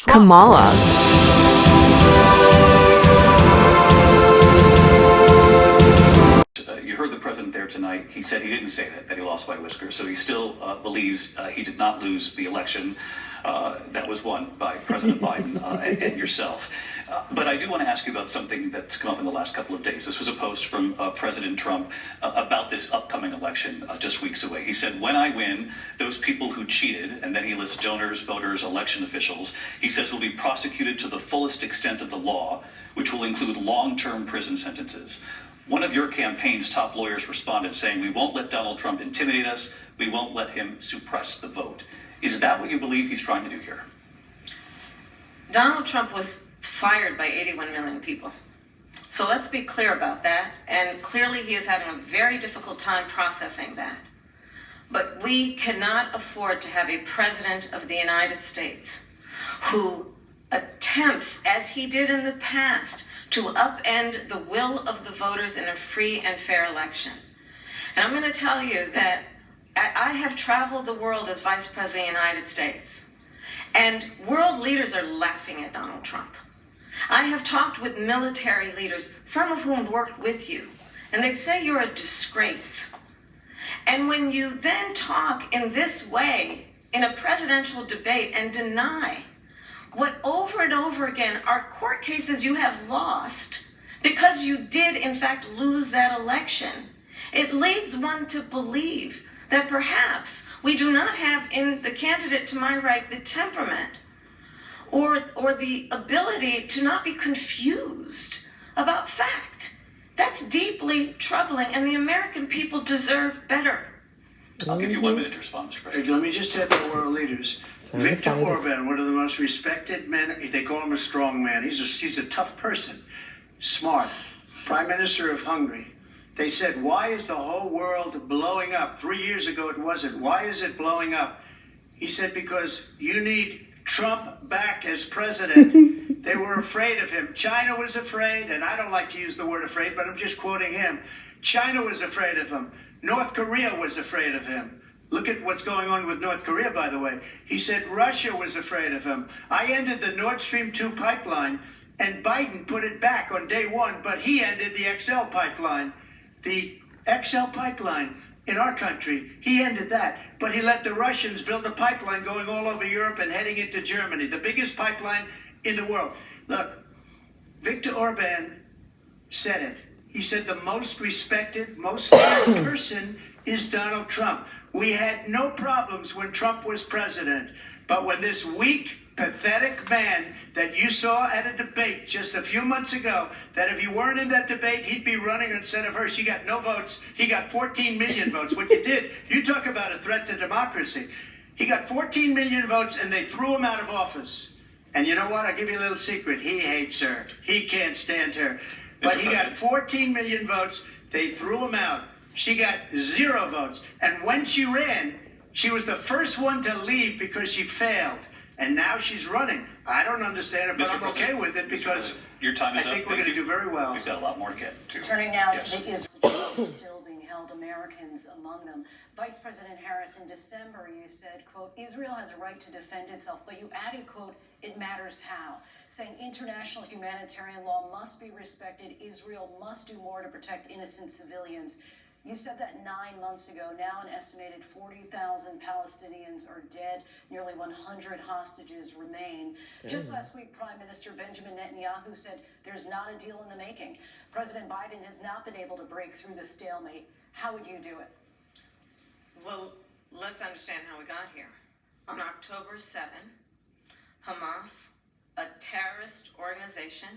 Kamala. You heard the president there tonight. He said he didn't say that he lost by whiskers. So he still believes he did not lose the election that was won by President Biden and yourself. But I do want to ask you about something that's come up in the last couple of days. This was a post from President Trump about this upcoming election just weeks away. He said, when I win, those people who cheated, and then he lists donors, voters, election officials, he says will be prosecuted to the fullest extent of the law, which will include long-term prison sentences. One of your campaign's top lawyers responded saying, we won't let Donald Trump intimidate us. We won't let him suppress the vote. Is that what you believe he's trying to do here? Donald Trump was fired by 81 million people. So let's be clear about that. And clearly he is having a very difficult time processing that. But we cannot afford to have a president of the United States who attempts, as he did in the past, to upend the will of the voters in a free and fair election. And I'm going to tell you that I have traveled the world as Vice President of the United States, and world leaders are laughing at Donald Trump. I have talked with military leaders, some of whom worked with you, and they say you're a disgrace. And when you then talk in this way in a presidential debate and deny what over and over again are court cases you have lost because you did in fact lose that election, it leads one to believe that perhaps we do not have in the candidate to my right the temperament or the ability to not be confused about fact. That's deeply troubling, and the American people deserve better. I'll give you 1 minute to respond, Mr. President. Let me just tell the world leaders. Viktor Orban, one of the most respected men, they call him a strong man. He's a tough person, smart. Prime Minister of Hungary. They said, why is the whole world blowing up? 3 years ago it wasn't. Why is it blowing up? He said, because you need Trump back as president. They were afraid of him. China was afraid, and I don't like to use the word afraid, but I'm just quoting him. China was afraid of him. North Korea was afraid of him. Look at what's going on with North Korea, by the way. He said Russia was afraid of him. I ended the Nord Stream 2 pipeline, and Biden put it back on day one, but he ended the XL pipeline. The XL pipeline in our country, he ended that. But he let the Russians build a pipeline going all over Europe and heading into Germany, the biggest pipeline in the world. Look, Viktor Orban said it. He said the most respected, most feared person is Donald Trump. We had no problems when Trump was president. But when this weak, pathetic man that you saw at a debate just a few months ago, that if you weren't in that debate, he'd be running instead of her. She got no votes. He got 14 million votes. What you did, you talk about a threat to democracy. He got 14 million votes, and they threw him out of office. And you know what? I'll give you a little secret. He hates her. He can't stand her. But he got 14 million votes. They threw him out. She got 0 votes. And when she ran, she was the first one to leave because she failed. And now she's running. I don't understand it, but Mr. I'm okay President, with it because your time is I think up. we're Thank going to you. do very well. We've got a lot more to get to. Turning now Yes. to the Israelis who are still being held, Americans among them. Vice President Harris, in December, you said, quote, Israel has a right to defend itself, but you added, quote, it matters how, saying international humanitarian law must be respected. Israel must do more to protect innocent civilians. You said that 9 months ago. Now an estimated 40,000 Palestinians are dead. Nearly 100 hostages remain. Just last week, Prime Minister Benjamin Netanyahu said there's not a deal in the making. President Biden has not been able to break through the stalemate. How would you do it? Well, let's understand how we got here. On October 7, Hamas, a terrorist organization,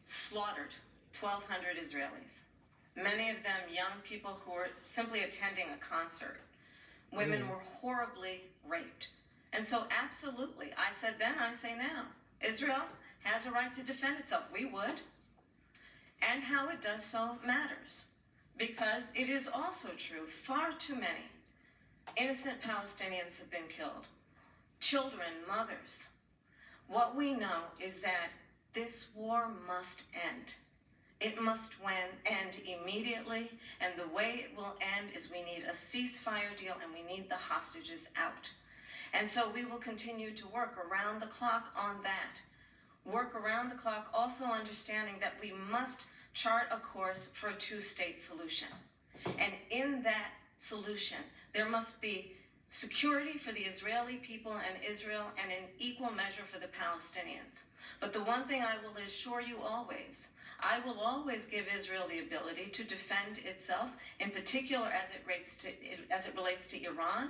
slaughtered 1,200 Israelis. Many of them young people who were simply attending a concert. Women were horribly raped. And so absolutely, I said then, I say now, Israel has a right to defend itself. We would. And how it does so matters. Because it is also true, far too many innocent Palestinians have been killed. Children, mothers. What we know is that this war must end. It must end immediately, and the way it will end is we need a ceasefire deal and we need the hostages out. And so we will continue to work around the clock on that. Work around the clock, also understanding that we must chart a course for a two-state solution. And in that solution, there must be security for the Israeli people and Israel, and in equal measure for the Palestinians. But the one thing I will assure you always, I will always give Israel the ability to defend itself, in particular as it relates to Iran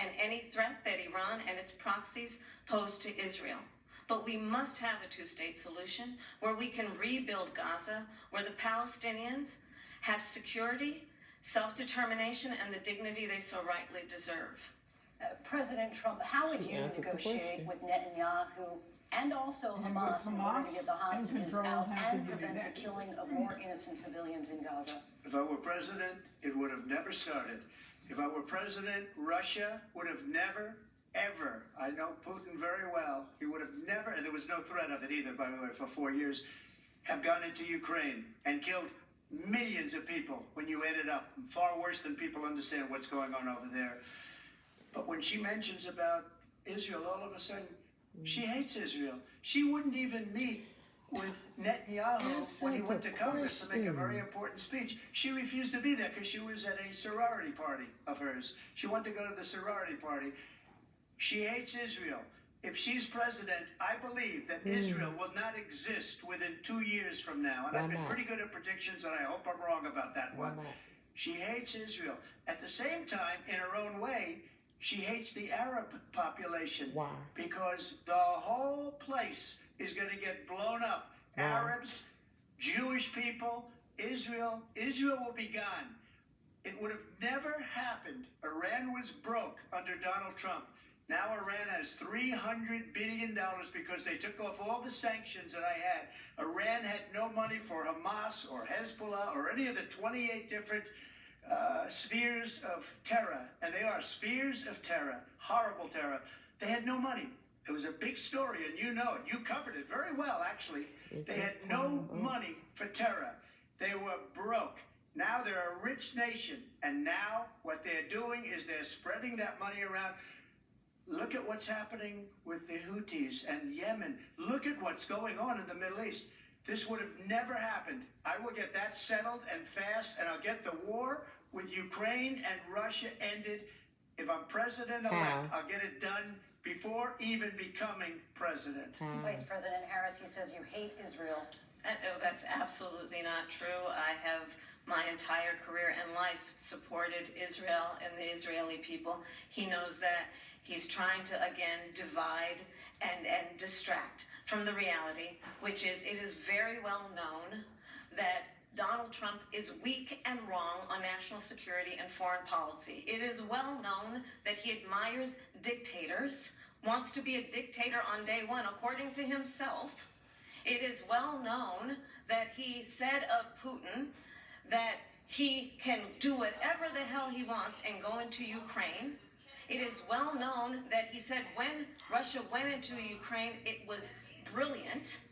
and any threat that Iran and its proxies pose to Israel. But we must have a two-state solution where we can rebuild Gaza, where the Palestinians have security, self-determination, and the dignity they so rightly deserve. President Trump, how would you negotiate with Netanyahu and also Hamas in order to get the hostages out and prevent the killing of more innocent civilians in Gaza? If I were president, it would have never started. If I were president, Russia would have never, ever, I know Putin very well, he would have never, and there was no threat of it either, by the way, for 4 years, have gone into Ukraine and killed millions of people when you add it up. Far worse than people understand what's going on over there. But when she mentions about Israel, all of a sudden, she hates Israel. She wouldn't even meet with Netanyahu when he went to Congress to make a very important speech. She refused to be there because she was at a sorority party of hers. She wanted to go to the sorority party. She hates Israel. If she's president, I believe that Israel will not exist within 2 years from now. And I've been pretty good at predictions, and I hope I'm wrong about that one. She hates Israel. At the same time, in her own way, she hates the Arab population. Why? Because the whole place is going to get blown up. Why? Arabs, Jewish people, Israel. Israel will be gone. It would have never happened. Iran was broke under Donald Trump. Now Iran has $300 billion because they took off all the sanctions that I had. Iran had no money for Hamas or Hezbollah or any of the 28 different spheres of terror. And they are spheres of terror, horrible terror. They had no money. It was a big story, and you know it. You covered it very well, actually. They had no money for terror. They were broke. Now they're a rich nation. And now what they're doing is they're spreading that money around. Look at what's happening with the Houthis and Yemen. Look at what's going on in the Middle East. This would have never happened. I will get that settled and fast, and I'll get the war with Ukraine and Russia ended. If I'm president-elect, I'll get it done before even becoming president. Vice President Harris, he says you hate Israel. No, that's absolutely not true. I have my entire career and life supported Israel and the Israeli people. He knows that. He's trying to, again, divide and distract from the reality, which is it is very well known that Donald Trump is weak and wrong on national security and foreign policy. It is well known that he admires dictators, wants to be a dictator on day one, according to himself. It is well known that he said of Putin that he can do whatever the hell he wants and go into Ukraine. It is well known that he said when Russia went into Ukraine, it was brilliant.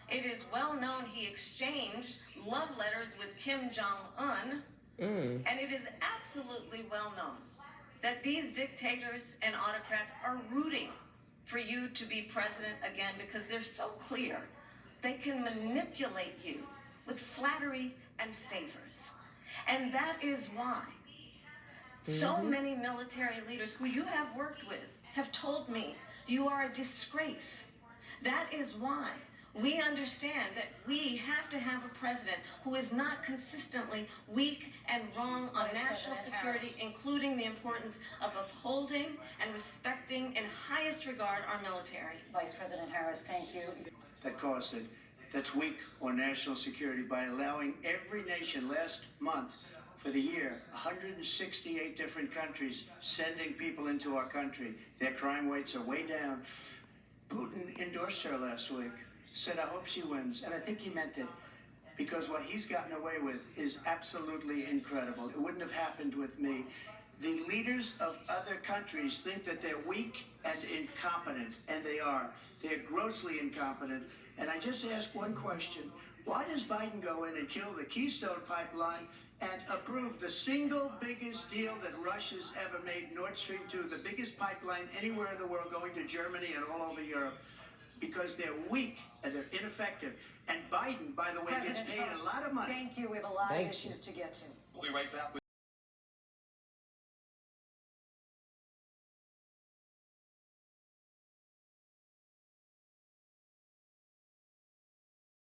It is well known he exchanged love letters with Kim Jong-un. And it is absolutely well known that these dictators and autocrats are rooting for you to be president again because they're so clear. They can manipulate you with flattery and favors. And that is why so many military leaders who you have worked with have told me you are a disgrace. That is why we understand that we have to have a president who is not consistently weak and wrong on national security, including the importance of upholding and respecting in highest regard our military. Vice President Harris, thank you. That caused it. That's weak on national security by allowing every nation last month for the year, 168 different countries sending people into our country. Their crime rates are way down. Putin endorsed her last week, said, I hope she wins. And I think he meant it because what he's gotten away with is absolutely incredible. It wouldn't have happened with me. The leaders of other countries think that they're weak and incompetent, and they are. They're grossly incompetent. And I just ask one question. Why does Biden go in and kill the Keystone Pipeline and approved the single biggest deal that Russia's ever made, Nord Stream 2, the biggest pipeline anywhere in the world going to Germany and all over Europe, because they're weak and they're ineffective. And Biden, by the way, President gets paid Trump, a lot of money. thank you. We have a lot of Thank you. issues to get to. We'll be right back with